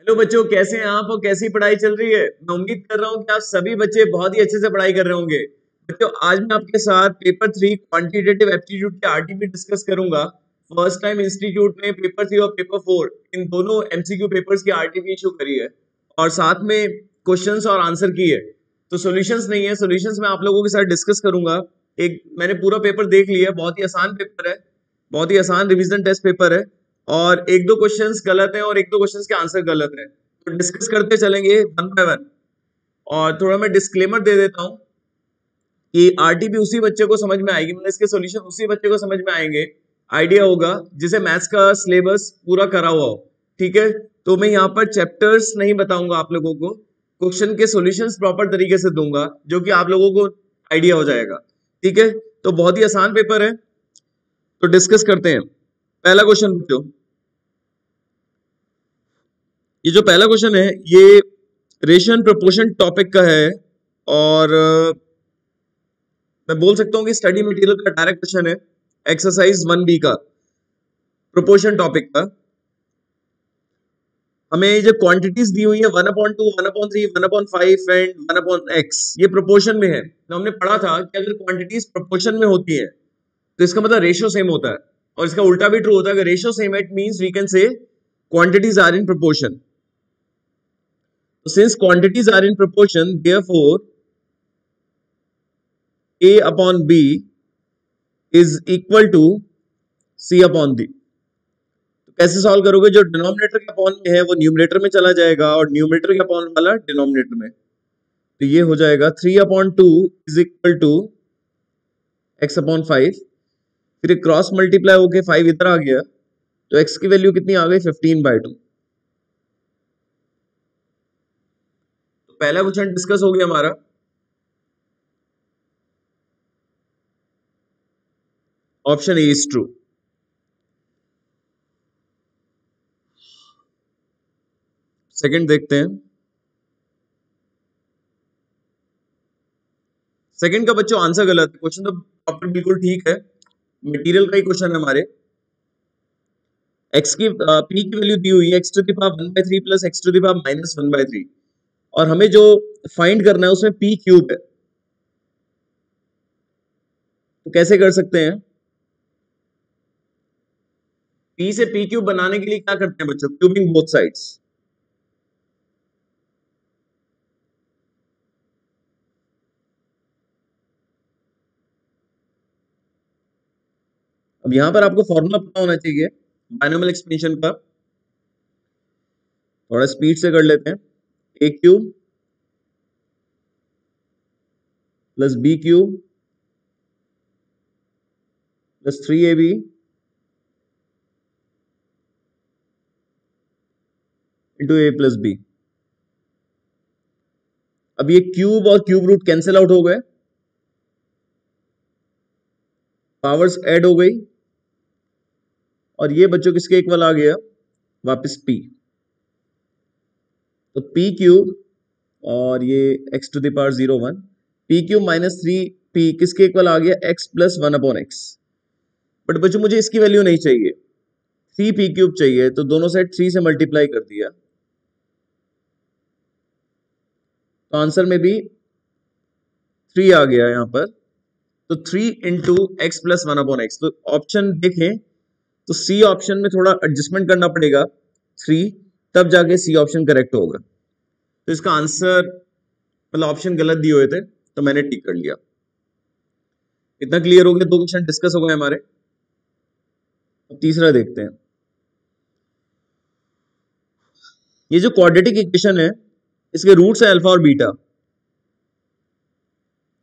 Hello बच्चों, कैसे हैं आप और कैसी पढ़ाई चल रही है। मैं उम्मीद कर रहा हूं कि आप सभी बच्चे बहुत ही अच्छे से पढ़ाई कर रहे होंगे। बच्चों, आज मैं आपके साथ पेपर 3 क्वांटिटेटिव एप्टीट्यूड के आरटीपी डिस्कस करूंगा। फर्स्ट टाइम इंस्टीट्यूट ने पेपर 3 और पेपर 4 इन दोनों एमसीक्यू पेपर्स की आरटीपी इशू करी है और साथ में क्वेश्चंस और आंसर की है। तो सॉल्यूशंस नहीं है, सॉल्यूशंस मैं आप लोगों के साथ डिस्कस करूंगा। एक मैंने पूरा पेपर देख लिया, बहुत ही आसान पेपर है, बहुत ही आसान रिवीजन टेस्ट पेपर है और एक दो क्वेश्चंस गलत हैं और एक दो क्वेश्चंस के आंसर गलत हैं। तो डिस्कस करते चलेंगे वन बाय वन। और थोड़ा मैं डिस्क्लेमर दे देता हूं कि आरटीपी उसी बच्चे को समझ में आएगी, मतलब इसके सॉल्यूशन उसी बच्चे को समझ में आएंगे, आइडिया होगा जिसे मैथ्स का सिलेबस पूरा करा हुआ हो। ठीक है, तो मैं यहाँ पर चैप्टर्स नहीं बताऊंगा आप लोगों को, क्वेश्चन के सॉल्यूशंस प्रॉपर तरीके से दूंगा जो कि आप लोगों को आइडिया हो जाएगा। ठीक है, तो बहुत ही आसान पेपर है, तो डिस्कस करते हैं। पहला क्वेश्चन पूछो। ये जो पहला क्वेश्चन है ये रेशियो एंड प्रोपोर्शन टॉपिक का है और मैं बोल सकता हूँ कि स्टडी मटेरियल का डायरेक्ट क्वेश्चन है, एक्सरसाइज 1B का, प्रोपोर्शन टॉपिक का। हमें जो क्वांटिटीज दी हुई है 1/2, 1/3, 1/5 एंड 1/x, ये प्रोपोर्शन में है। तो हमने पढ़ा था कि अगर क्वांटिटीज प्रोपोर्शन में होती है तो इसका मतलब रेशियो सेम होता है, और इसका उल्टा भी ट्रू होता है। अगर रेशियो सेम है it means we can say quantities are in proportion. Since quantities are in proportion, therefore A upon B is equal to C upon D। तो कैसे सॉल्व करोगे? जो डिनोमिनेटर के अपॉन में है वो न्यूमरेटर में चला जाएगा और न्यूमरेटर के अपॉन वाला डिनोमिनेटर में। तो ये हो जाएगा 3/2 is equal to x upon 5। फिर क्रॉस मल्टीप्लाई होके 5 इधर आ गया, तो x की वैल्यू कितनी आ गई? 15/2। तो पहला क्वेश्चन डिस्कस हो गया हमारा। Option A is true. Second देखते हैं। सेकंड का बच्चों आंसर गलत है, क्वेश्चन तो प्रॉपर बिल्कुल ठीक है, मटेरियल का ही क्वेश्चन है हमारे। x की p की वैल्यू दी हुई है x to the power 1/3 plus x to the power minus 1/3 और हमें जो फाइंड करना है उसमें p क्यूब है। तो कैसे कर सकते हैं? p से p क्यूब बनाने के लिए क्या करते हैं बच्चों? Cubing both sides. अब यहां पर आपको फॉर्मूला पता होना चाहिए बायनोमियल एक्सपेंशन का। थोड़ा स्पीड से कर लेते हैं। a cube plus b cube plus 3ab into a plus b। अब ये क्यूब और क्यूब रूट कैंसिल आउट हो गए, पावर्स ऐड हो गई और ये बच्चों किसके इक्वल आ गया? वापस p। तो p क्यूब और ये x to the power 0 1, p cube minus 3p किसके इक्वल आ गया? x plus 1/x। बट बच्चों मुझे इसकी वैल्यू नहीं चाहिए, 3p क्यूब चाहिए, तो दोनों साइड 3 से मल्टीप्लाई कर दिया, तो आंसर में भी 3 आ गया यहां पर। तो 3 इंटू एक्स प्लस 1/x। तो ऑप्शन देखें तो सी ऑप्शन में थोड़ा एडजस्टमेंट करना पड़ेगा, 3, तब जाके सी ऑप्शन करेक्ट होगा। तो इसका आंसर मतलब ऑप्शन गलत दिए हुए थे तो मैंने टिक कर लिया। इतना क्लियर हो गया? दो क्वेश्चन डिस्कस हो गए हमारे। अब तीसरा देखते हैं। ये जो क्वाड्रेटिक इक्वेशन है इसके रूट्स है अल्फा और बीटा,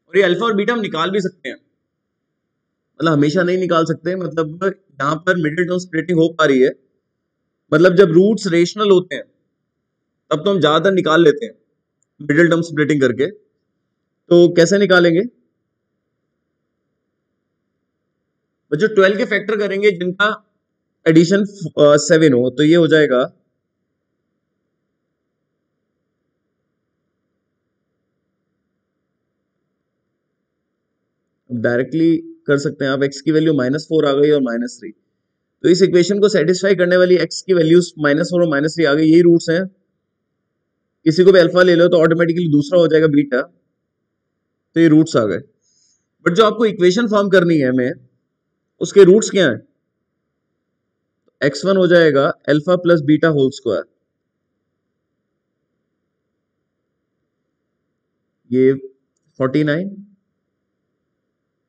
और ये अल्फा और बीटा हम निकाल भी सकते हैं, मतलब हमेशा नहीं निकाल सकते, मतलब यहाँ पर मिडिल टर्म स्प्लिटिंग हो पा रही है, मतलब जब रूट्स रेशनल होते हैं तब तो हम ज्यादातर निकाल लेते हैं मिडिल टर्म स्प्लिटिंग करके। तो कैसे निकालेंगे बच्चों? 12 के फैक्टर करेंगे जिनका एडिशन 7 हो, तो ये हो जाएगा डायरेक्टली कर सकते हैं आप। x की वैल्यू -4 आ गई और -3, तो इस इक्वेशन को सेटिस्फाई करने वाली x की वैल्यूज -4 और -3 आ गई, यही रूट्स हैं किसी को भी अल्फा ले लो तो ऑटोमेटिकली दूसरा हो जाएगा बीटा, तो ये रूट्स आ गए। बट जो आपको इक्वेशन फॉर्म करनी है हमें, उसके रूट्स क्या है? x1 हो जाएगा alpha plus beta whole square, ये 49,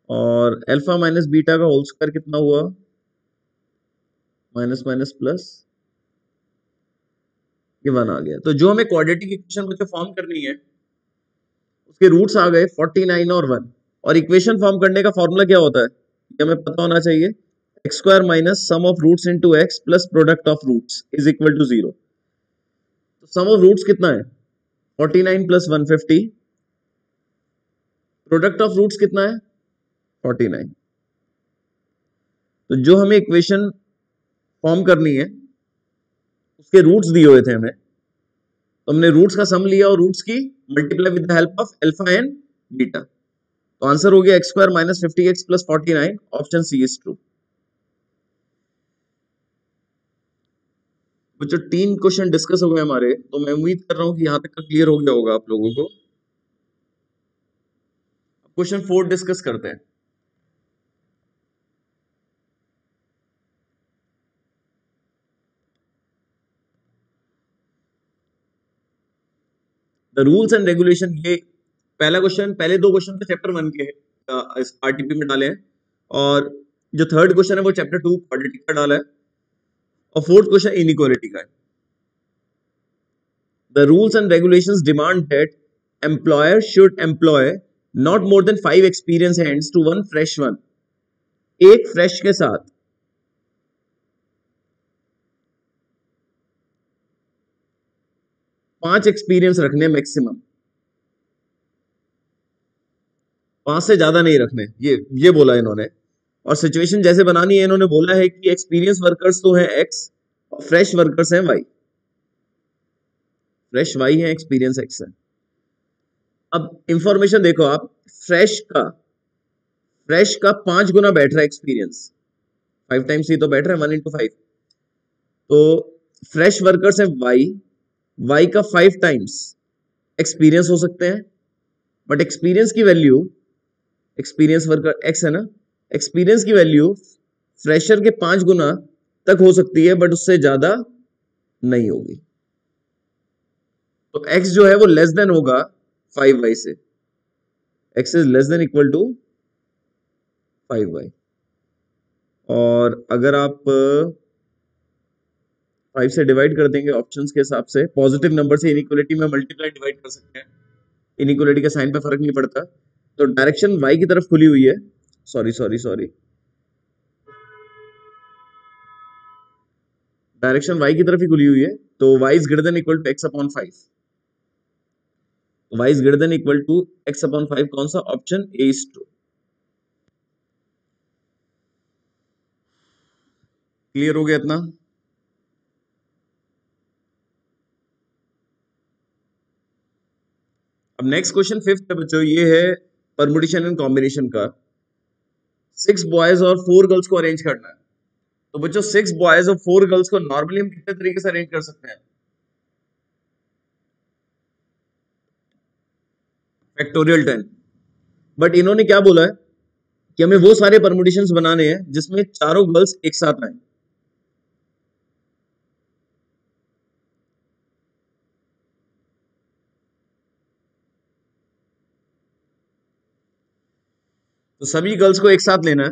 और अल्फा माइनस बीटा का होल स्क्वायर कितना हुआ? माइनस माइनस प्लस, ये 1 आ गया। तो जो हमें क्वाड्रेटिक इक्वेशन बच्चों फॉर्म करनी है, उसके रूट्स आ गए 49 और 1। और इक्वेशन फॉर्म करने का फॉर्मूला क्या होता है, ये हमें पता होना चाहिए। X square minus sum of roots into x plus product of roots is equal to 0। तो सम ऑफ रूट्स कितना है? 49 प्लस 150। प्रोडक्ट ऑफ रूट्स कितना है? 49। तो जो हमें इक्वेशन फॉर्म करनी है, उसके रूट्स दिए हुए थे हमें, तो हमने रूट्स का सम लिया और रूट्स की multiply with the help of alpha and beta. तो आंसर हो गया x square minus 50x plus 49, option C is true. बच्चों 3 क्वेश्चन डिस्कस हो गए हमारे, तो मैं उम्मीद कर रहा हूं कि यहां तक का क्लियर हो गया होगा आप लोगों को। क्वेश्चन 4 डिस्कस करते हैं। द रूल्स एंड रेगुलेशन, ये पहला क्वेश्चन, पहले 2 क्वेश्चन तो चैप्टर 1 के इस आरटीपी में डाले हैं, और जो थर्ड क्वेश्चन है वो चैप्टर 2 क्वाड्रेटिक का डाला है, और फोर्थ क्वेश्चन इनइक्वालिटी का है। The rules and regulations demand that employer should employ not more than 5 experienced hands to one fresh one। एक फ्रेश के साथ 5 एक्सपीरियंस रखने मैक्सिमम, 5 से ज्यादा नहीं रखने, ये बोला इन्होंने। और सिचुएशन जैसे बनानी है, इन्होंने बोला है कि एक्सपीरियंस वर्कर्स तो हैं एक्स और फ्रेश वर्कर्स हैं वाई। फ्रेश वाई है, एक्सपीरियंस एक्स है। अब इंफॉर्मेशन देखो आप, फ्रेश का 5 गुना बैठ रहा है एक्सपीरियंस, 5 टाइम्स ही तो बैठ रहा है, 1 into 5। तो फ्रेश वर्कर्स है वाई, वाई का 5 टाइम्स एक्सपीरियंस हो सकते हैं, बट एक्सपीरियंस की वैल्यू, एक्सपीरियंस वर्कर एक्स है ना, एक्सपीरियंस की वैल्यू फ्रेशर के 5 गुना तक हो सकती है, बट उससे ज्यादा नहीं होगी। तो एक्स जो है वो लेस देन होगा 5y से, x is less than equal to 5y। और अगर आप 5 से डिवाइड कर देंगे ऑप्शंस के हिसाब से, पॉजिटिव नंबर से इनइक्वालिटी में मल्टीप्लाई डिवाइड कर सकते हैं, इनइक्वालिटी का साइन पे फर्क नहीं पड़ता। तो डायरेक्शन y की तरफ खुली हुई है, सॉरी डायरेक्शन y की तरफ ही खुली हुई है, तो y is greater than equal to x upon 5। y is greater than equal to x upon 5, कौन सा? Option A is true. Clear हो गया इतना? अब नेक्स्ट क्वेश्चन 5th है बच्चों, ये है परमुटेशन एंड कॉम्बिनेशन का। 6 बॉयज और 4 गर्ल्स को अरेंज करना है। तो बच्चों 6 बॉयज और 4 गर्ल्स को नॉर्मली हम कितने तरीके से अरेंज कर सकते हैं? फैक्टोरियल 10। बट इन्होंने क्या बोला है कि हमें वो सारे परमुटेशंस बनाने हैं जिसमें चारों गर्ल्स एक साथ आए। तो सभी गर्ल्स को एक साथ लेना है,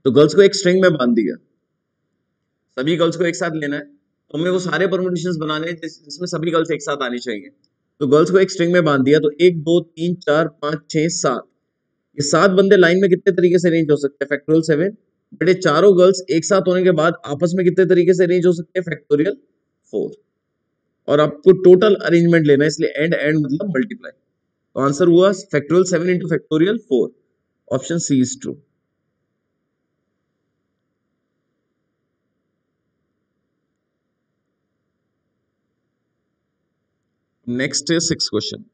तो गर्ल्स को एक स्ट्रिंग में बांध दिया, सभी गर्ल्स को एक साथ लेना है, तो हमें वो सारे परमुटेशंस बनाने हैं जिसमें सभी गर्ल्स एक साथ आनी चाहिए। तो गर्ल्स को एक स्ट्रिंग में बांध दिया, तो 1 2 3 4 5 6 7, ये 7 बंदे लाइन में कितने तरीके से अरेंज हो सकते हैं? फैक्टोरियल 7। बट ये चारों गर्ल्स एक साथ होने के बाद आपस में कितने तरीके से अरेंज हो सकते हैं? फैक्टोरियल 4। और आपको टोटल अरेंजमेंट लेना है, इसलिए एंड एंड मतलब मल्टीप्लाई। तो आंसर हुआ factorial 7 into factorial 4, option C is true. Next है 6th क्वेश्चन।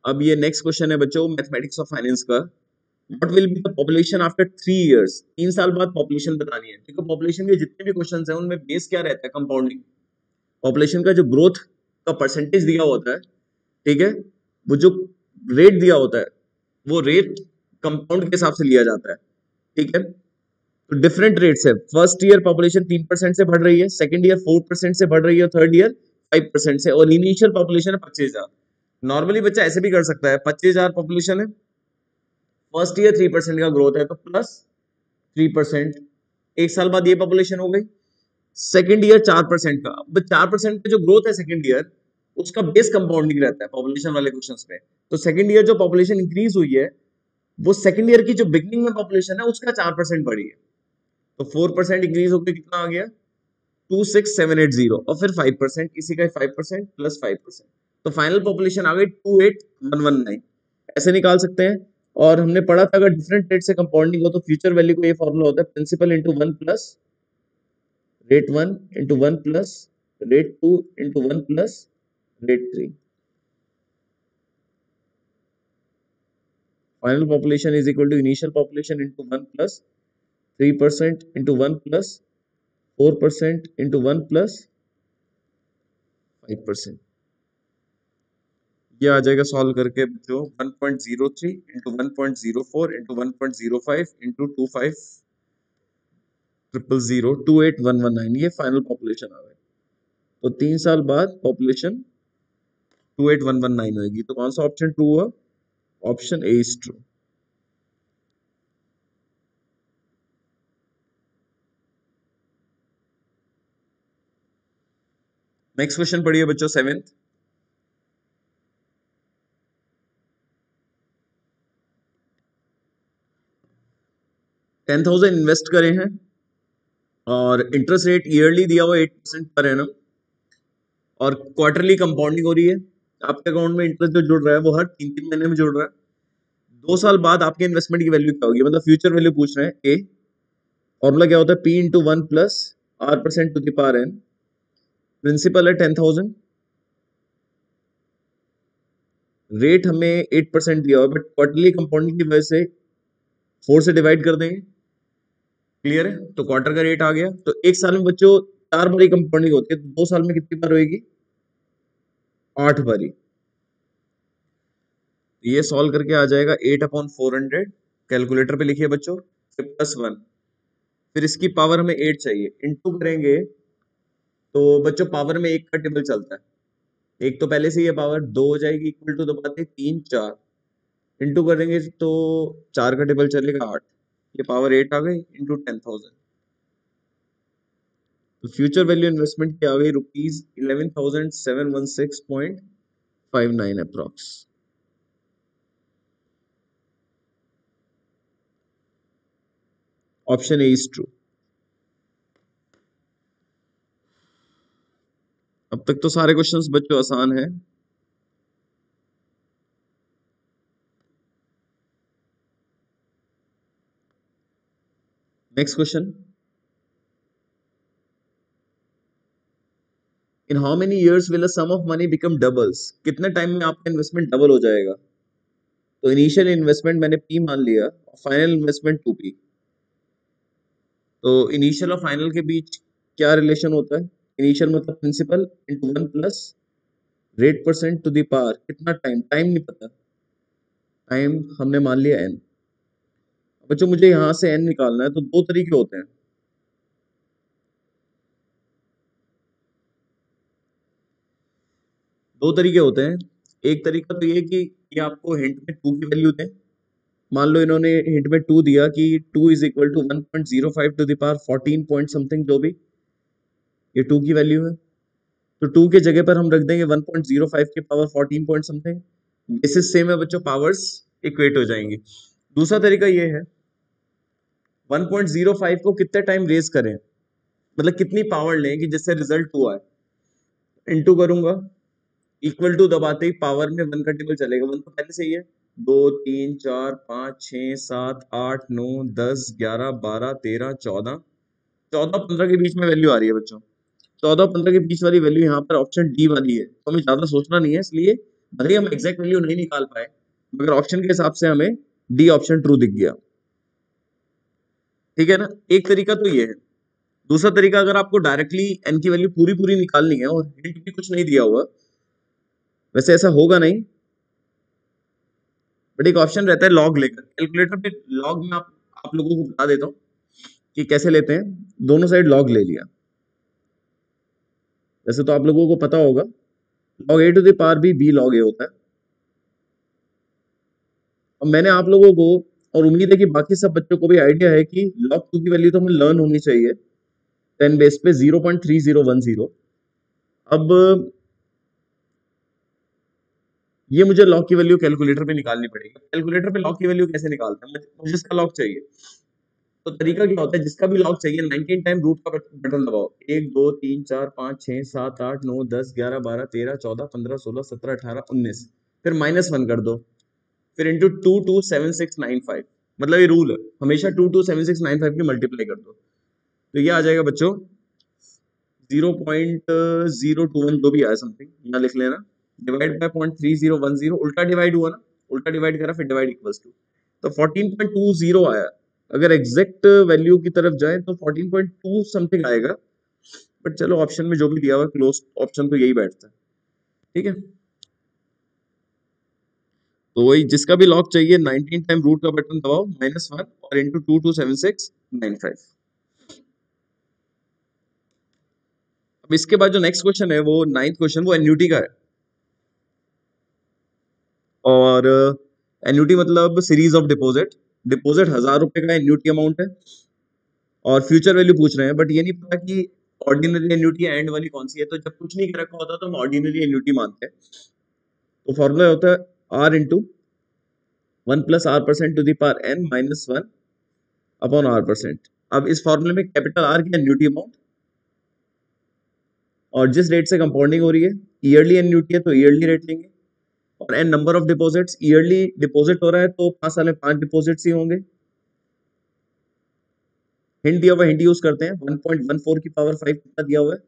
अब ये नेक्स्ट क्वेश्चन है बच्चों मैथमेटिक्स ऑफ फाइनेंस का। What will be the population after 3 years, 3 साल बाद पॉपुलेशन बतानी है। देखो पॉपुलेशन के जितने भी क्वेश्चन हैं उनमें बेस क्या रहता है, कंपाउंडिंग। पॉपुलेशन का जो ग्रोथ का परसेंटेज दिया होता है, ठीक है, वो जो रेट दिया होता है वो रेट कंपाउंड के हिसाब से लिया जाता है, ठीक है। तो डिफरेंट रेट्स है। फर्स्ट ईयर पॉपुलेशन 3% से बढ़ रही है, सेकंड ईयर 4% से बढ़ रही है, थर्ड ईयर 5% से, और इनिशियल पॉपुलेशन है 25,000। नॉर्मली बच्चा ऐसे भी कर सकता है, 25,000 पॉपुलेशन है, फर्स्ट ईयर 3% का ग्रोथ है तो प्लस 3%, एक साल बाद ये पॉपुलेशन हो गई। सेकेंड ईयर 4% का, अब 4% का जो ग्रोथ है सेकेंड ईयर, उसका बेस कंपाउंडिंग रहता है पॉपुलेशन वाले क्वेश्चंस में। तो सेकेंड ईयर जो पॉपुलेशन इंक्रीज हुई है वो सेकेंड ईयर की जो बिगनिंग में पॉपुलेशन है उसका 4% बढ़ी है। तो 4% इंक्रीज होकर कितना आ गया, 26780, और फिर 5%, इसी का 5% प्लस 5%, तो फाइनल पॉपुलेशन आ गई 28119। ऐसे निकाल सकते हैं। और हमने पढ़ा था अगर डिफरेंट रेट से कंपाउंडिंग हो तो फ्यूचर वैल्यू को ये फॉर्मूला होता है principal into 1 plus rate 1 into 1 plus rate 2 into 1 plus rate 3। Final population is equal to initial population into 1 plus 3% into 1 plus 4% into 1 plus 5%। ये आ जाएगा सॉल्व करके जो 1.03 इंटू 1.04 इंटू 1.05 इंटू 25,000,000,028,119, ये फाइनल पॉपुलेशन आ गई। तो 3 साल बाद पॉपुलेशन 28119 होगी। तो कौन सा ऑप्शन ट्रू हुआ, option A is true. Next question पढ़िए बच्चों, 7th। 10,000 इन्वेस्ट करे हैं और इंटरेस्ट रेट ईयरली दिया हुआ 8% पर एनम, और क्वार्टरली कंपाउंडिंग हो रही है। आपके अकाउंट में इंटरेस्ट जो जुड़ रहा है वो हर 3-3 महीने में जुड़ रहा है। 2 साल बाद आपके इन्वेस्टमेंट की वैल्यू क्या होगी, मतलब फ्यूचर वैल्यू पूछ रहे हैं। ए फॉर्मूला क्या होता है, P into 1 plus r% to the power n। Principal है 10,000, रेट हमें 8% दिया हुआ, बट क्वार्टरली कंपाउंडिंग की वजह से 4 से डिवाइड कर देंगे, क्लियर है। तो क्वार्टर का रेट आ गया। तो एक साल में बच्चों 4 बारी कंपाउंडिंग होती है, तो 2 साल में कितनी बार होगी, 8 बारी। ये सॉल्व करके आ जाएगा 8/400। कैलकुलेटर पे लिखिए बच्चों, फिर +1, फिर इसकी पावर हमें 8 चाहिए, इंटू करेंगे तो बच्चों पावर में 1 का टेबल चलता है, एक तो पहले से ये पावर 2 हो जाएगी, इक्वल टू दबाते 3 4, इंटू करेंगे तो 4 का टेबल चलेगा 8, ये पावर 8 आ गई इंटू 10,000। तो फ्यूचर वैल्यू इन्वेस्टमेंट की आ गई ₹11,716.59 approx. Option A is true. अब तक तो सारे क्वेश्चंस बच्चों आसान है। Next question, in how many years will a sum of money become doubles, कितने टाइम में आपका इन्वेस्टमेंट डबल हो जाएगा। तो इनिशियल इन्वेस्टमेंट मैंने पी मान लिया, और फाइनल इन्वेस्टमेंट 2p। तो इनिशियल और फाइनल के बीच क्या रिलेशन होता है, इनिशियल मतलब principal into 1 plus rate % to the power, कितना टाइम, टाइम नहीं पता, टाइम हमने मान लिया n। बच्चों मुझे यहां से n निकालना है, तो दो तरीके होते हैं। दो तरीके होते हैं। एक तरीका तो ये कि ये आपको हिंट में 2 की वैल्यू दें। मान लो इन्होंने हिंट में 2 दिया कि 2 is equal to 1.05 to the power 14 point something, जो भी ये 2 की वैल्यू है, तो 2 के जगह पर हम रख देंगे 1.05 के power 14 point something. Basis same है बच्चों, पावर्स इक्वेट हो जाएंगी। दूसरा तरीका ये है 1.05 को कितने टाइम रेज करें, मतलब कितनी पावर लें कि जिससे रिजल्ट हुआ है, इनटू करूंगा, इक्वल टू दबाते ही पावर में 1 का टेबल चलेगा, 1 तो पहले से ही है, 2 3 4 5 6 7 8 9 10 11 12 13 14 14 15 के बीच में वैल्यू आ रही है बच्चों। 14-15 के बीच वाली वैल्यू यहाँ पर ऑप्शन डी वाली है, तो हमें ज्यादा सोचना नहीं है, इसलिए भले ही हम एग्जैक्ट वैल्यू नहीं निकाल पाए, मगर ऑप्शन के हिसाब से हमें डी ऑप्शन ट्रू दिख गया। ठीक है ना, एक तरीका तो ये है। दूसरा तरीका, अगर आपको डायरेक्टली एन की वैल्यू पूरी पूरी निकालनी है और हिंट भी कुछ नहीं दिया हुआ, वैसे ऐसा होगा नहीं, बट एक ऑप्शन रहता है लॉग लेकर। कैलकुलेटर पे लॉग में आप लोगों को बता देता हूँ कि कैसे लेते हैं। दोनों साइड लॉग ले लिया, वैसे तो आप लोगों को पता होगा log A to the power भी बी लॉग ए होता है। और मैंने आप लोगों को, और उम्मीद है कि बाकी सब बच्चों को भी आइडिया है कि लॉग टू की वैल्यू तो हमें लर्न होनी चाहिए 10 बेस पे 0.3010। अब ये मुझे लॉग की वैल्यू कैलकुलेटर पे निकालनी पड़ेगी। कैलकुलेटर पे लॉग की वैल्यू कैसे निकालते हैं, मुझे इसका लॉग चाहिए। तो तरीका क्या होता है, जिसका भी लॉग चाहिए 19 टाइम रूट का बटन दबाओ। 1 2 3 4 5 6 7 8 9 10 11 12 13 14 15 16 17 18 19, फिर -1 कर दो, फिर इंटू 227695। मतलब ये रूल है, हमेशा 227695 की मल्टीप्लाई कर दो, तो ये आ जाएगा बच्चों 0.021 जो भी आया समथिंग, यहाँ लिख लेना, डिवाइड बाय 0.3010। उल्टा डिवाइड हुआ ना, उल्टा डिवाइड करा फिर डिवाइड इक्वल्स टू, तो 14.20 आया। अगर एग्जैक्ट वैल्यू की तरफ जाए तो 14.2 समथिंग आएगा, बट चलो ऑप्शन में जो भी दिया हुआ क्लोज ऑप्शन तो यही बैठता है। ठीक है, तो वही जिसका भी लॉग चाहिए 19 टाइम रूट का बटन दबाओ, -1 और इंटू 227695। अब इसके बाद जो नेक्स्ट क्वेश्चन है वो 9th क्वेश्चन, वो एन्युटी का है। और एन्युटी मतलब सीरीज ऑफ डिपॉजिट। डिपॉजिट 1000 रुपए का एन्युटी अमाउंट है और फ्यूचर वैल्यू पूछ रहे हैं, बट ये नहीं पता कि ऑर्डिनरी एन्युटी एंड वाली कौन सी है। तो जब कुछ नहीं रखा होता तो हम ऑर्डिनरी एन्युटी मानते हैं। तो फॉर्मूला होता है R into 1+r% to the power n -1 upon r%। अब इस फॉर्मूले में कैपिटल आर की एन्युटी अमाउंट, और जिस रेट से कंपाउंडिंग हो रही है, ईयरली एन्युटी है तो ईयरली रेट लेंगे, और N number of deposits, yearly deposit हो रहा है तो 5 साल में 5 डिपॉजिट्स ही होंगे। हिंट दिया हुआ, हिंट यूज करते हैं। 1.14 की पावर 5 कितना दिया हुआ है,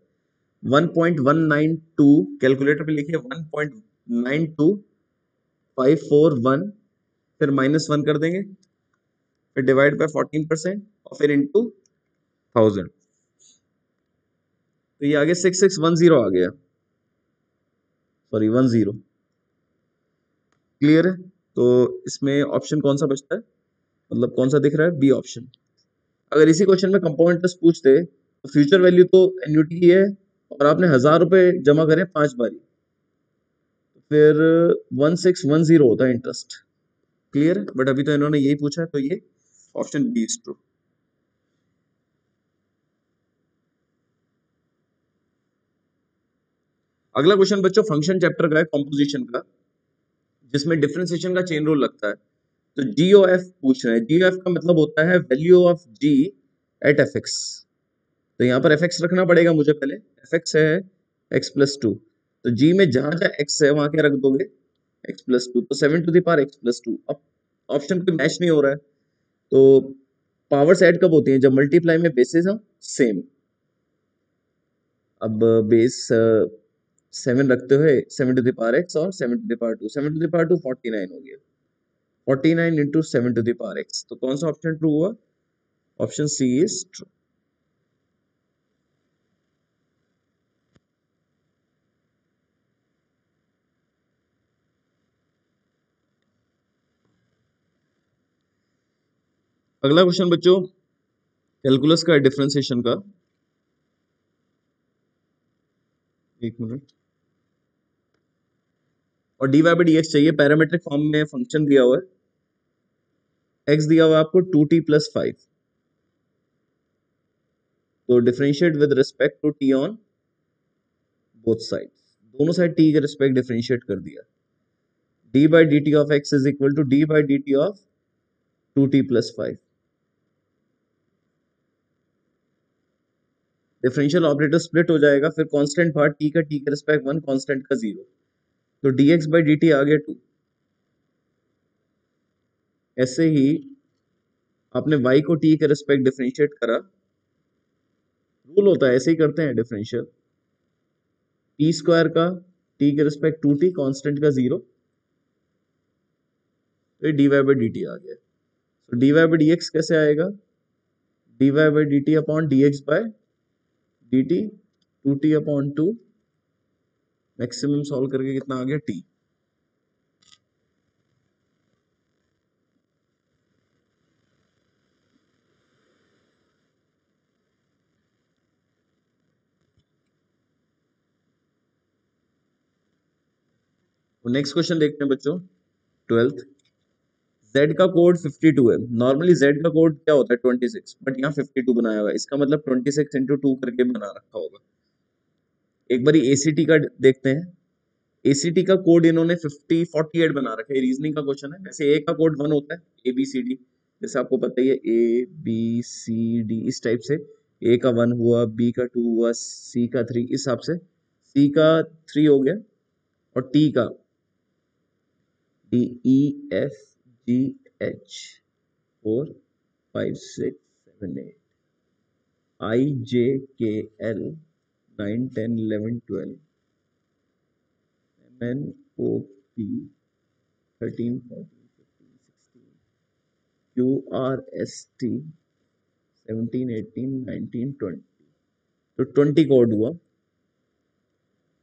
1.192। कैलकुलेटर पे लिखिए 1.92541, फिर -1 कर देंगे, फिर डिवाइड बाय 14% और फिर इंटू 1000, तो ये आगे 6610 आ गया, सॉरी 10। क्लियर है, तो इसमें ऑप्शन कौन सा बचता है, मतलब कौन सा दिख रहा है, बी ऑप्शन। अगर इसी क्वेश्चन में कंपाउंड इंटरेस्ट पूछते तो फ्यूचर वैल्यू तो एन्युटी की है और आपने 1000 रुपए जमा करे 5 बारी, फिर 1610 होता है इंटरेस्ट। क्लियर है, बट अभी तो इन्होंने यही पूछा है, तो ये ऑप्शन बी इज ट्रू। अगला क्वेश्चन बच्चों फंक्शन चैप्टर का है, कॉम्पोजिशन का, जिसमें डिफरेंशिएशन का चेन रूल लगता है। तो जीओएफ पूछ रहे हैं। जीओएफ का मतलब होता है value of g at f x. तो यहाँ पर एफ एक्स रखना पड़ेगा मुझे पहले, एफ एक्स है x+2, तो जी में जहां जहां x है वहां क्या रख दोगे, x+2, तो 7 टू द पावर x+2। अब ऑप्शन कोई मैच नहीं हो रहा है, तो पावर्स ऐड कब होती हैं, जब मल्टीप्लाई में बेसेस हो सेम। अब बेस 7 रखते हुए 7 टू द पावर x और 7 to the power 2, 7 to the power 2 49 हो गया, 49 into 7 to the power x। तो कौन सा ऑप्शन ट्रू हुआ, ऑप्शन सी इज ट्रू। अगला क्वेश्चन बच्चों कैलकुलस का, डिफरेंशिएशन का। एक मिनट, और dy बाई डी एक्स चाहिए, पैरामेट्रिक फॉर्म में फंक्शन दिया हुआ है, x दिया हुआ है आपको 2t+5, तो differentiate with respect to t on both side, दोनों साइड t के रिस्पेक्ट डिफरेंशिएट कर दिया। d by d t of x is equal to d by d t of 2t+5। Differential operator split हो जाएगा, फिर constant part t का t के respect 1, constant का 0, तो dx बाई डी टी आ गया 2। ऐसे ही आपने y को t के रिस्पेक्ट डिफरेंशिएट करा, रूल होता है ऐसे ही करते हैं डिफरेंशियल, t² का t के रिस्पेक्ट 2t, कांस्टेंट का 0, तो ये dy बाई डी टी आ गया। तो dy बाई डी एक्स कैसे आएगा, dy by d t upon d x by d t, two t upon two, maximum solve करके कितना आ गया t। नेक्स्ट क्वेश्चन देखते हैं बच्चों, 12th। Z का कोड 52 है। नॉर्मली Z का कोड क्या होता है 26, बट यहाँ 52 बनाया हुआ है, इसका मतलब 26 इंटू 2 करके बना रखा होगा। एक बारी ACT का देखते हैं। ACT का कोड इन्होंने 48 बना रखा है। रीजनिंग का क्वेश्चन है। वैसे A का कोड 1 होता है, ABCD, जैसे आपको पता ही है ABCD इस टाइप से। A का 1 हुआ, B का 2 हुआ, C का 3, इस हिसाब से C का 3 हो गया, और T का DEFGH 4 5 6 7 8, IJKL 9 10 11 12, MNOP 13 14 15 16, QRST 17 18 19 20। तो 20 कोड हुआ,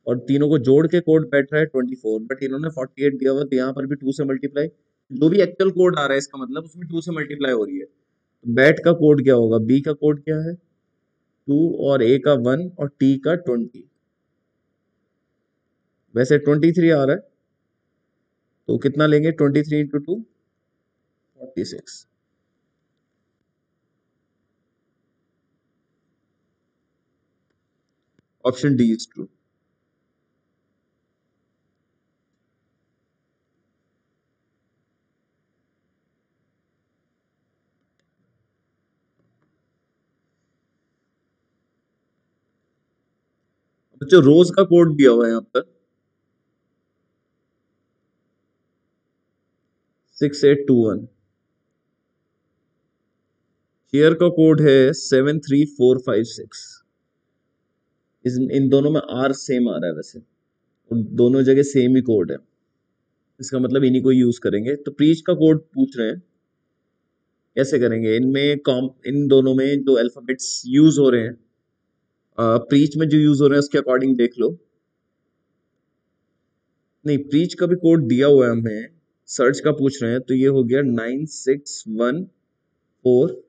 और तीनों को जोड़ के कोड बैठ रहा है 24, बट इन्होंने 48 दिया हुआ, तो यहाँ पर भी 2 से मल्टीप्लाई, जो भी एक्चुअल कोड आ रहा है इसका मतलब उसमें 2 से मल्टीप्लाई हो रही है। तो बैट का कोड क्या होगा, बी का कोड क्या है 2, और ए का 1, और टी का 20। वैसे 23 आ रहा है, तो कितना लेंगे 23 into 2, 46। Option D is true. बच्चों रोज का कोड दिया हुआ है यहाँ पर 6821, चेयर का कोड है 73456। इन दोनों में आर सेम आ रहा है वैसे, और दोनों जगह सेम ही कोड है, इसका मतलब इन्हीं को यूज करेंगे। तो प्रीच का कोड पूछ रहे हैं, कैसे करेंगे इनमें इन दोनों में जो अल्फाबेट्स यूज हो रहे हैं, प्रीच में जो यूज हो रहे हैं उसके अकॉर्डिंग देख लो। नहीं, प्रीच का भी कोड दिया हुआ है हमें, सर्च का पूछ रहे हैं, तो ये हो गया 961473, और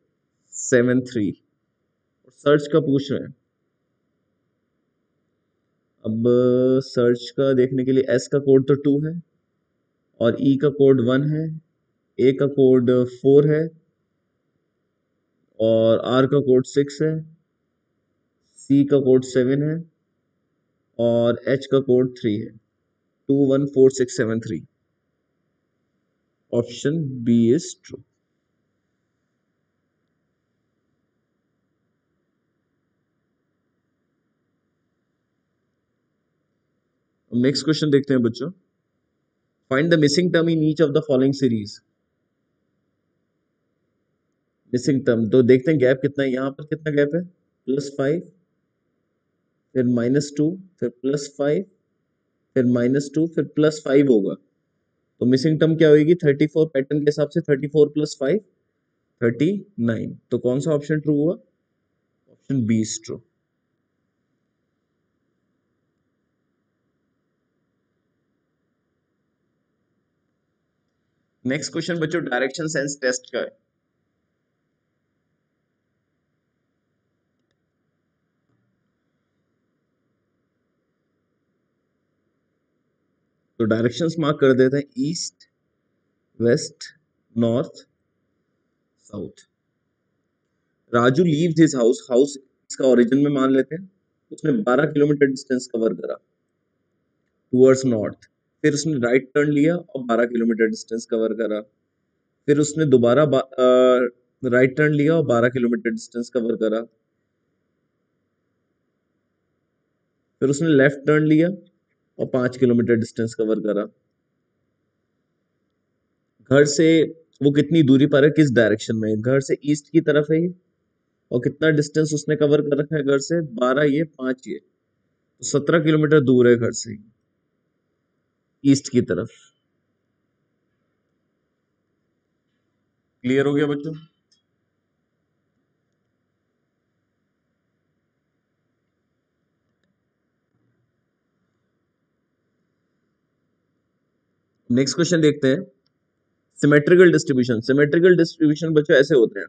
सर्च का पूछ रहे हैं। अब सर्च का देखने के लिए एस का कोड तो 2 है, और ई का कोड 1 है, ए का कोड 4 है, और आर का कोड 6 है, सी का कोड 7 है, और एच का कोड 3 है। 214673, option B is true. Next question देखते हैं बच्चों, find the missing term in each of the following series. Missing term तो देखते हैं गैप कितना है, यहाँ पर कितना गैप है +5, फिर -2, फिर +5, फिर -2, फिर +5 होगा। तो मिसिंग टर्म क्या होगी 34, पैटर्न के हिसाब से 34 + 5 39। तो कौन सा ऑप्शन ट्रू हुआ, option B is true. Next question बच्चों डायरेक्शन सेंस टेस्ट का है। तो डायरेक्शंस मार्क कर देते हैं, east, west, north, south. Raju leaves his house, house इसका ओरिजिन में मान लेते हैं, उसने 12 किलोमीटर डिस्टेंस कवर करा टूवर्ड्स नॉर्थ, फिर उसने राइट टर्न लिया और 12 किलोमीटर डिस्टेंस कवर करा, फिर उसने दोबारा राइट टर्न लिया और 12 किलोमीटर डिस्टेंस कवर करा, फिर उसने लेफ्ट टर्न लिया और 5 किलोमीटर डिस्टेंस कवर करा। घर से वो कितनी दूरी पर है, किस डायरेक्शन में है, घर से ईस्ट की तरफ है ये, और कितना डिस्टेंस उसने कवर कर रखा है घर से 12, ये 5, ये तो 17 किलोमीटर दूर है घर से ईस्ट की तरफ। क्लियर हो गया बच्चों? नेक्स्ट क्वेश्चन देखते हैं। Symmetrical distribution. सिमेट्रिकल डिस्ट्रीब्यूशन बच्चों ऐसे होते हैं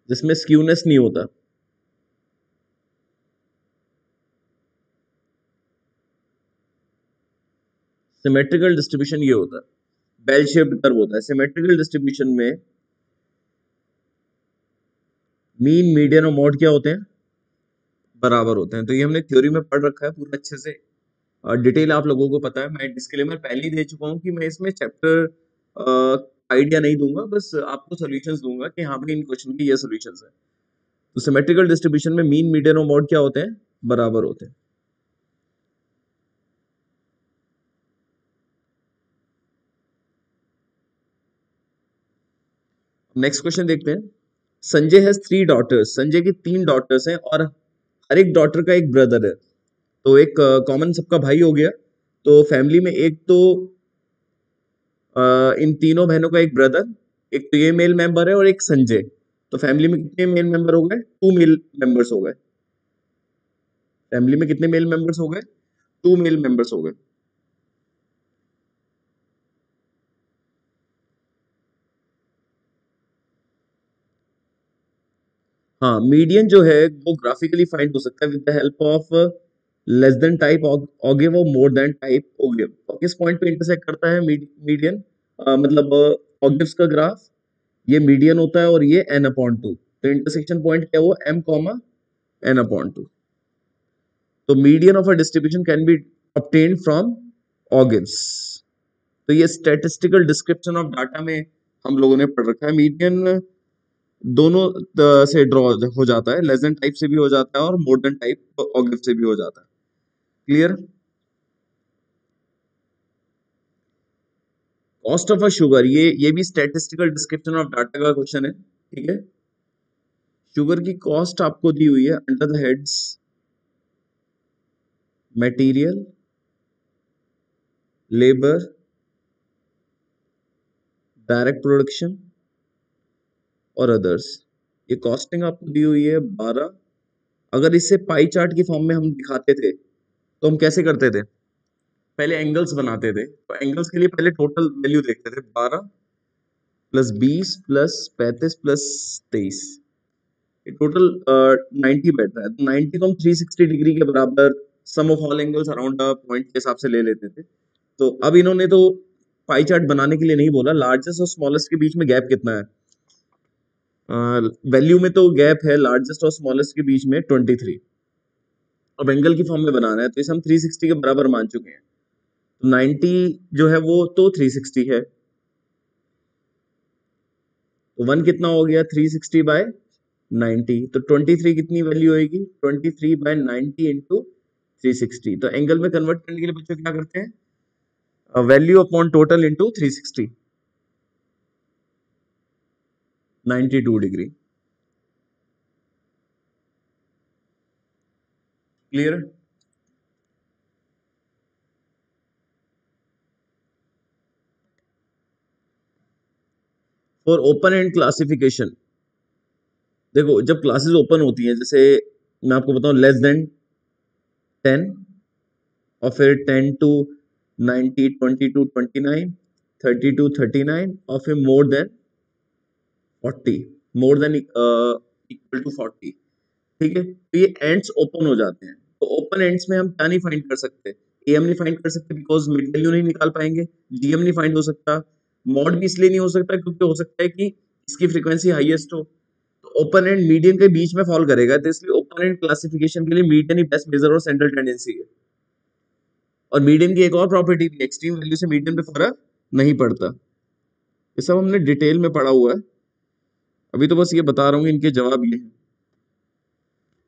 जिसमें स्क्यूनेस नहीं होता। सिमेट्रिकल डिस्ट्रीब्यूशन ये होता है, बेल शेप्ड कर्व होता है। सिमेट्रिकल डिस्ट्रीब्यूशन में मीन, मीडियन और मॉड क्या होते हैं? बराबर होते हैं। तो ये हमने थ्योरी में पढ़ रखा है पूरा अच्छे से, और डिटेल आप लोगों को पता है। मैं डिस्क्लेमर पहले ही दे चुका हूँ कि मैं इसमें चैप्टर आइडिया नहीं दूंगा, बस आपको सॉल्यूशंस दूंगा कि हाँ भाई इन क्वेश्चन की ये सॉल्यूशंस है। तो सिमेट्रिकल डिस्ट्रीब्यूशन में मीन, मीडियन और मॉड क्या होते हैं? बराबर होते हैं। नेक्स्ट क्वेश्चन देखते हैं। Sanjay has 3 daughters. संजय की 3 डॉटर्स हैं और हर एक डॉटर का एक ब्रदर है। तो एक कॉमन सबका भाई हो गया। तो फैमिली में एक तो इन तीनों बहनों का एक ब्रदर, एक तो ये मेल मेंबर है और एक संजय। तो फैमिली में कितने मेल मेंबर हो गए? 2 मेल मेंबर्स हो गए। फैमिली में कितने मेल मेंबर्स हो गए? 2 मेल मेंबर्स हो गए। हाँ, मीडियन जो है वो ग्राफिकली फाइंड हो सकता है with the help of less than type ogive और मोर देन टाइप ऑगिव। और किस पॉइंट पे इंटरसेक्ट करता है मीडियन? मतलब ऑगिव्स का ग्राफ, ये मीडियन होता है और ये n/2। तो इंटरसेक्शन पॉइंट क्या हुआ? m comma n/2। तो median of a distribution can be obtained from ogives. तो ये स्टैटिस्टिकल डिस्क्रिप्शन ऑफ डाटा में हम लोगों ने पढ़ रखा है। मीडियन दोनों से ड्रॉ हो जाता है, लेस देन टाइप से भी हो जाता है और मोर देन टाइप ऑगिव से भी हो जाता है। Clear? Cost of a sugar, ये भी स्टैटिस्टिकल डिस्क्रिप्शन ऑफ डाटा का क्वेश्चन है। ठीक है, शुगर की कॉस्ट आपको दी हुई है under the heads material, labour, direct production और अदर्स। ये कॉस्टिंग आपको दी हुई है 12। अगर इसे पाई चार्ट की फॉर्म में हम दिखाते थे तो हम कैसे करते थे? पहले एंगल्स बनाते थे। तो एंगल्स के लिए पहले टोटल वैल्यू देखते थे, 12 प्लस 20 प्लस 35 प्लस 23, ये टोटल 90 बैठ रहा है। तो 90 को हम 360 डिग्री के बराबर sum of all angles around a point के हिसाब से ले लेते थे। तो अब इन्होंने तो पाई चार्ट बनाने के लिए नहीं बोला, लार्जेस्ट और स्मॉलेस्ट के बीच में गैप कितना है? वैल्यू में तो गैप है लार्जेस्ट और स्मॉलेस्ट के बीच में 23। अब एंगल की फॉर्म में बनाना है तो इसे हम 360 के बराबर मान चुके हैं। तो 90 जो है वो तो 360 है। तो 1 कितना हो गया? 360 बाय 90। तो 23 कितनी वैल्यू होगी? 23 बाय 90 इंटू 360। तो एंगल में कन्वर्ट करने के लिए बच्चों क्या करते हैं? Value upon total into 360, 92 degree. Clear? For open and classification, देखो जब क्लासेस ओपन होती हैं, जैसे मैं आपको बताऊं लेस देन 10 और फिर 10 टू 90, 20 टू 29, 30 टू 39 और फिर more than 40, more than equal to 40। ठीक है, तो ये एंड्स ओपन हो जाते हैं। तो ओपन एंड्स में हम क्या नहीं फाइंड कर सकते? एम नहीं फाइंड कर सकते बिकॉज मिड वैल्यू नहीं निकाल पाएंगे। जीएम नहीं फाइंड हो सकता। मॉड भी इसलिए नहीं हो सकता क्योंकि हो सकता है कि इसकी फ्रीक्वेंसी हाईएस्ट हो। तो ओपन एंड मीडियन के बीच में फॉल करेगा, तो इसलिए ओपन एंड क्लासिफिकेशन के लिए मीडियन ही बेस्ट मेजर और सेंट्रल टेंडेंसी है। और मीडियन की एक और प्रॉपर्टी भी, एक्सट्रीम वैल्यू से मीडियन पे फर्क नहीं पड़ता। ये सब हमने डिटेल में पढ़ा हुआ है, अभी तो बस ये बता रहा हूँ इनके जवाब ये हैं।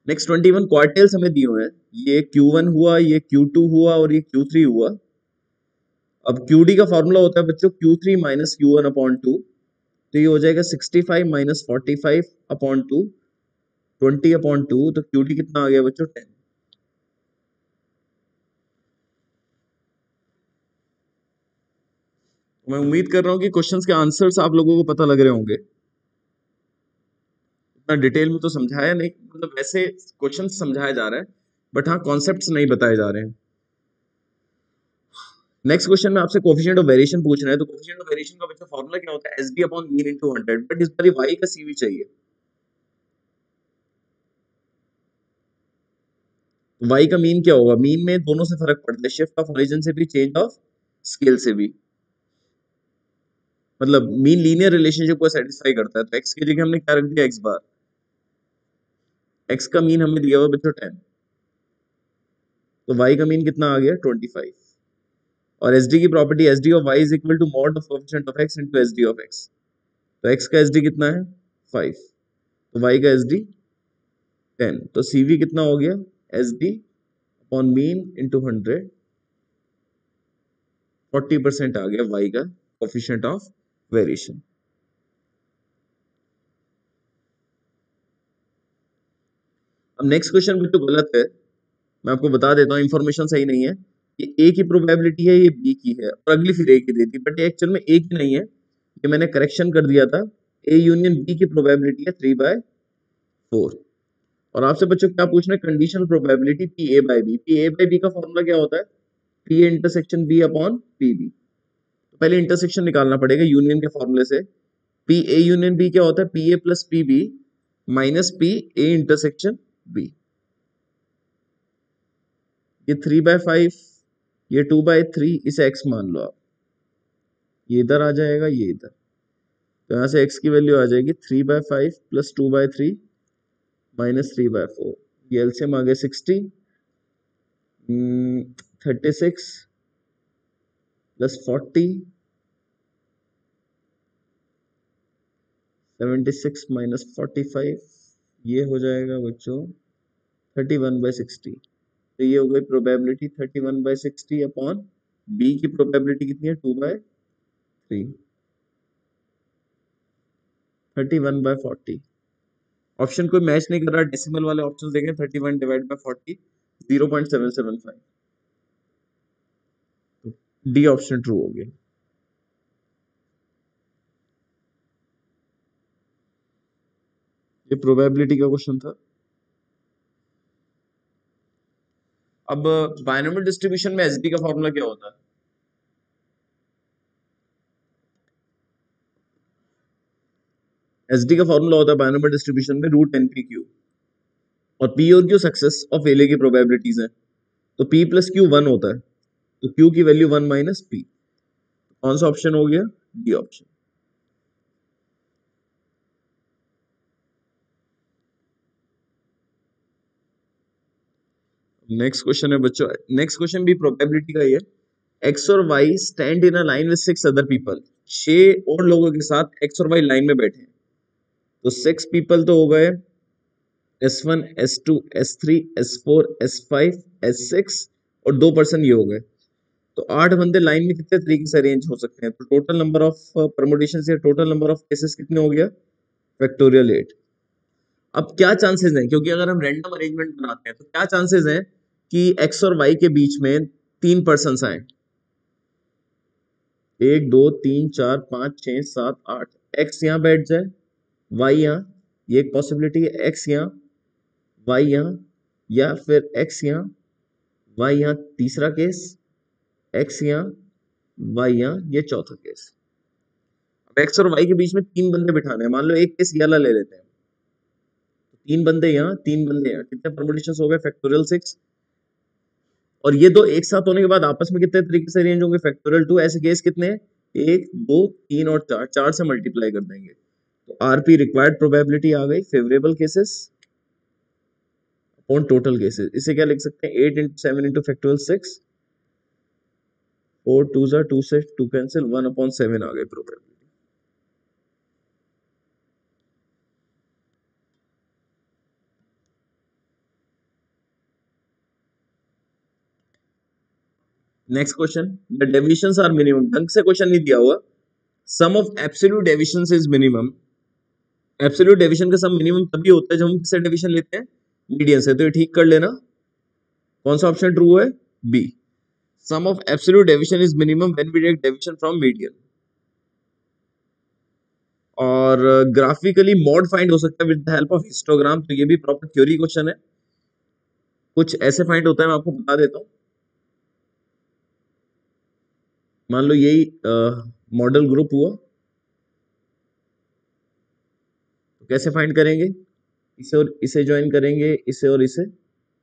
नेक्स्ट 21 क्वार्टेल्स हमें दिए हुए हैं। ये Q1 हुआ, ये Q2 हुआ और ये Q3 हुआ। अब QD का फॉर्मूला होता है बच्चों Q3 माइनस Q1/2। तो ये हो जाएगा 65 माइनस 45/2, 20/2। तो QD कितना आ गया बच्चों? 10। मैं उम्मीद कर रहा हूं कि क्वेश्चंस के आंसर्स आप लोगों को पता लग रहे होंगे। इतना डिटेल में तो समझाया नहीं, मतलब वैसे क्वेश्चन समझाया जा रहा है, बट हाँ कॉन्सेप्ट्स नहीं बताए जा रहे हैं। नेक्स्ट क्वेश्चन में आपसे कोफिशिएंट ऑफ वेरिएशन पूछ रहे हैं, तो कोफिशिएंट ऑफ वेरिएशन का बच्चा फॉर्मूला क्या होता है? SD upon mean into 100, but इस बार वाई का सीवी चाहिए। वाई का मीन क्या होगा? मीन में दोनों से फर्क पड़ता है, शिफ्ट ऑफ ओरिजिन से भी, चेंज ऑफ स्केल से भी। मतलब मीन लीनियर रिलेशनशिप को सेटिस्फाई करता है, तो एक्स की जगह हमने क्या रख दिया? एक्स बार। एक्स का मीन हमें दिया हुआ बच्चों 10, तो वाई का मीन कितना आ गया? 25। और एसडी की property, SD of y is equal to mod of coefficient of x into SD of x. तो एक्स का एसडी कितना है? 5, तो वाई का एसडी 10, तो सीवी कितना हो गया? एसडी अपॉन मीन इनटू 100, 40% आ गया वाई का कोएफिशिएंट ऑफ वेरिएशन। अब नेक्स्ट क्वेश्चन भी तो गलत है, मैं आपको बता देता हूँ, इंफॉर्मेशन सही नहीं है। ये ए की प्रोबेबिलिटी है, ये बी की है, और अगली फिर ए की देती, बट ये एक्चुअल में ए की नहीं है, ये मैंने करेक्शन कर दिया था। ए यूनियन बी की प्रोबेबिलिटी है 3/4। और आपसे बच्चों क्या पूछना है? Conditional probability P A by B. P A by B का फॉर्मूला क्या होता है? P A intersection B upon P B. तो पहले इंटरसेक्शन निकालना पड़ेगा यूनियन के फॉर्मूले से। पी ए यूनियन बी क्या होता है? P A plus P B minus P A intersection B. ये 3/5, ये 2/3, इसे x मान लो आप, ये इधर आ जाएगा, ये इधर, तो यहाँ से x की वैल्यू आ जाएगी 3/5 प्लस 2/3 माइनस 3/4। ये एलसीएम आ गया 60, 36 प्लस 40, 76 माइनस 45, ये हो जाएगा बच्चों 31/60। तो ये हो गई प्रोबेबिलिटी 31/60 अपॉन बी की प्रोबेबिलिटी कितनी है? 2/3, 31/40। ऑप्शन कोई मैच नहीं कर रहा, डेसिमल वाले ऑप्शन देखें, 31 divide by 40, 0.775। D option true हो गया। ये प्रोबेबिलिटी का क्वेश्चन था। अब बायनोमियल डिस्ट्रीब्यूशन में एसडी का फॉर्मूला क्या होता है? एसडी का फॉर्मूला होता है बायनोमियल डिस्ट्रीब्यूशन में √NP/Q, और पी और क्यू सक्सेस ऑफ फेलियर की प्रोबेबिलिटीज हैं, तो P प्लस Q 1 होता है, तो Q की वैल्यू 1 माइनस P। कौन सा ऑप्शन हो गया? D option. नेक्स्ट क्वेश्चन है बच्चों, नेक्स्ट क्वेश्चन भी प्रोबेबिलिटी का ही है। एक्स और y stand in a line with 6 other people. 6 और लोगों के साथ एक्स और वाई लाइन में बैठे हैं, तो 6 पीपल तो हो गए, S1, S2, S3, S4, S5, S6, और 2 पर्सन ये हो गए, तो 8 बंदे लाइन में कितने तरीके से अरेंज हो सकते हैं? तो टोटल नंबर ऑफ परमुटेशंस या टोटल नंबर ऑफ केसेस कितने हो गया? फैक्टोरियल 8। अब क्या चांसेस हैं, क्योंकि अगर हम रैंडम अरेंजमेंट बनाते हैं तो क्या चांसेस हैं कि एक्स और वाई के बीच में 3 पर्सन आए? 1 2 3 4 5 6 7 8। एक्स यहाँ बैठ जाए, वाई यहाँ, ये एक पॉसिबिलिटी है। एक्स यहाँ, वाई यहाँ, या फिर एक्स यहाँ, वाई यहाँ, तीसरा केस, एक्स यहाँ, वाई यहाँ, ये चौथा केस। अब एक्स और वाई के बीच में 3 बंदे बिठाने हैं, मान लो एक केस ये वाला ले लेते हैं, 3 बंदे यहाँ, 3 बंदे यहाँ, कितने परमुटेशंस हो गए? फैक्टोरियल 6। और ये दो एक साथ होने के बाद आपस में कितने तरीके से अरेंज होंगे? फैक्टोरियल 2। ऐसे केस कितने हैं? 1 2 3 और 4, 4 से मल्टीप्लाई कर देंगे, तो आरपी रिक्वायर्ड प्रोबेबिलिटी आ गई, favourable cases upon total cases. इसे क्या लिख सकते हैं? 8 × 7 × फैक्टोरियल 6, 4 2 ज़ा 2 से 2 कैंसिल, 1/7 आ गई probability. Next question, the deviations are minimum. ढंग से क्वेश्चन नहीं दिया हुआ। Sum of absolute deviations is minimum. Absolute deviation का सम मिनिमम तभी होता है जब हम किससे डेविएशन लेते हैं? मीडियन से। तो ये ठीक कर लेना, कौन सा ऑप्शन ट्रू है? B. Sum of absolute deviation is minimum when we take deviation from median. और ग्राफिकली मॉड फाइंड हो सकता है with the help of histogram, तो ये भी प्रॉपर थ्योरी क्वेश्चन है। कुछ ऐसे फाइंड होता है, मैं आपको बता देता हूँ। मान लो यही मॉडल ग्रुप हुआ, तो कैसे फाइंड करेंगे? इसे और इसे ज्वाइन करेंगे, इसे और इसे,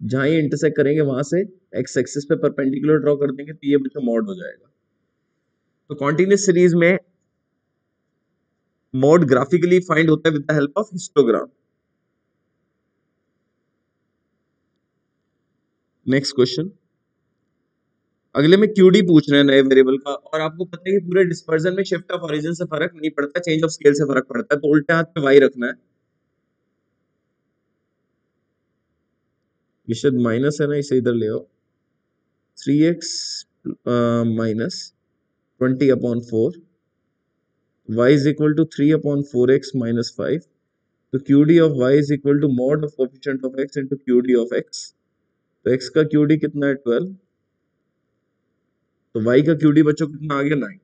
जहां ये इंटरसेक्ट करेंगे वहां से एक्स एक्सिस पे परपेंडिकुलर ड्रॉ कर देंगे, तो ये बच्चों मॉड हो जाएगा। तो कॉन्टिन्यूस सीरीज में मॉड ग्राफिकली फाइंड होता है with the help of histogram. Next question, अगले में क्यूडी पूछ रहे हैं नए वेरिएबल का, और आपको पता है कि पूरे डिस्पर्जन में शिफ्ट ऑफ ओरिजिन से फर्क नहीं पड़ता, चेंज ऑफ स्केल से फर्क पड़ता है, तो उल्टे हाथ पे वाई रखना है। ये शायद माइनस है ना, इसे इधर ले आओ। 3x minus 20/4 y is equal to 3/4x minus 5, तो QD of y is equal to mod of coefficient of x into QD of x, तो x का QD कितना है 12, तो y का QD बच्चों कितना आ गया 9।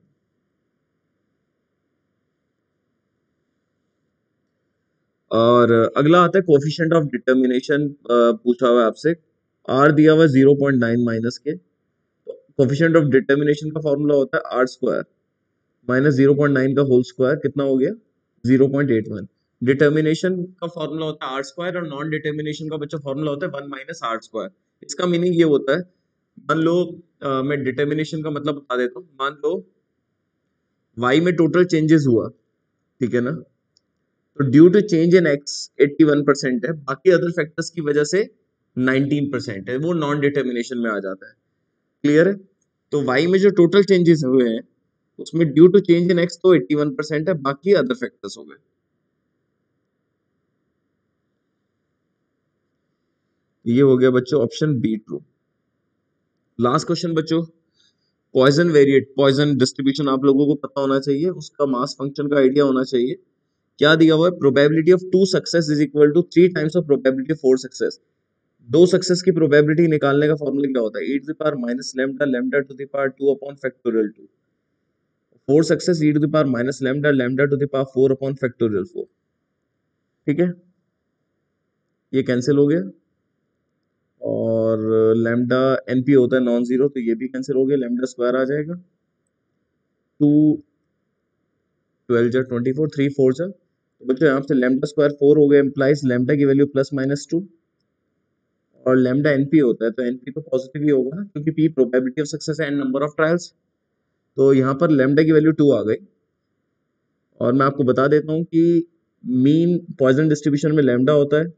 और अगला आता है कोफिशिएंट ऑफ डिटर्मिनेशन, पूछा हुआ है आपसे, r दिया हुआ 0.9 माइनस के, कोफिशिएंट ऑफ डिटर्मिनेशन का फॉर्मूला होता है r स्क्वायर माइनस 0.9 का होल स्क्वायर, कितना हो गया 0.81। डिटर्मिनेशन का फॉर्मूला होता है आर स्क्वायर, और नॉन डिटर्मिनेशन का बच्चा फॉर्मूला होता है 1 माइनस आर स्क्वायर। इसका मीनिंग ये होता है, मान लो मैं डिटर्मिनेशन का मतलब बता देता हूँ। मान लो y में टोटल चेंजेस हुआ, ठीक है ना, तो due to change in x 81% है, बाकी अदर फैक्टर्स की वजह से 19% है, वो नॉन डिटर्मिनेशन में आ जाता है। क्लियर है? तो y में जो टोटल चेंजेस हुए हैं उसमें due to change in x तो 81% है, बाकी अदर फैक्टर्स हो गए। ये हो गया बच्चों option be true. Last question बच्चों, पॉइजन वेरिएट, पॉइजन डिस्ट्रीब्यूशन आप लोगों को पता होना चाहिए, उसका मास फंक्शन का आइडिया होना चाहिए। क्या दिया हुआ है? Probability of 2 success is equal to 3 times of probability of 4 success. 2 success की प्रोबेबिलिटी निकालने का फॉर्मूला क्या होता है? e to the power minus lambda lambda to the power 2 upon factorial 2। 4 success e to the power minus lambda lambda to the power 4 upon factorial 4। ठीक है, ये cancel हो गया, और लैम्डा एनपी होता है नॉन जीरो, तो ये भी कैंसिल हो गया, लैम्डा स्क्वायर आ जाएगा 2 12 जा 24 3 4 जा, तो बच्चों यहाँ से लैम्डा स्क्वायर 4 हो गया, इम्प्लाइज लैम्डा की वैल्यू प्लस माइनस 2, और लैम्डा एनपी होता है तो एनपी तो पॉजिटिव ही होगा ना, क्योंकि पी प्रोबेबिलिटी ऑफ सक्सेस है एंड नंबर ऑफ ट्रायल्स, तो यहाँ पर लैम्डा की वैल्यू 2 आ गई। और मैं आपको बता देता हूँ कि मीन पॉइजन डिस्ट्रीब्यूशन में लैम्डा होता है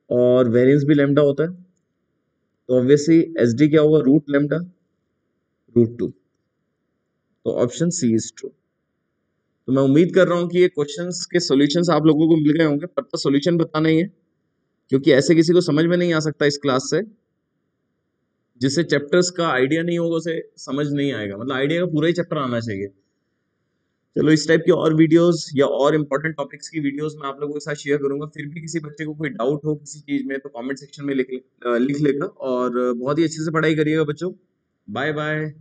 और वेरिएंस भी लैम्डा होता है, तो ऑब्वियसली एस डी क्या होगा? रूट लैम्डा रूट 2, तो ऑप्शन सी इज ट्रू। तो मैं उम्मीद कर रहा हूँ कि ये क्वेश्चंस के सॉल्यूशंस आप लोगों को मिल गए होंगे, पर तो सॉल्यूशन बताना ही है, क्योंकि ऐसे किसी को समझ में नहीं आ सकता इस क्लास से, जिससे चैप्टर्स का आइडिया नहीं होगा उसे समझ नहीं आएगा, मतलब आइडिया का पूरा ही चैप्टर आना चाहिए। चलो इस टाइप की और वीडियोस या और इंपॉर्टेंट टॉपिक्स की वीडियोस मैं आप लोगों के साथ शेयर करूंगा। फिर भी किसी बच्चे को कोई डाउट हो किसी चीज में तो कमेंट सेक्शन में लिख लेगा, और बहुत ही अच्छे से पढ़ाई करिएगा बच्चों। Bye bye.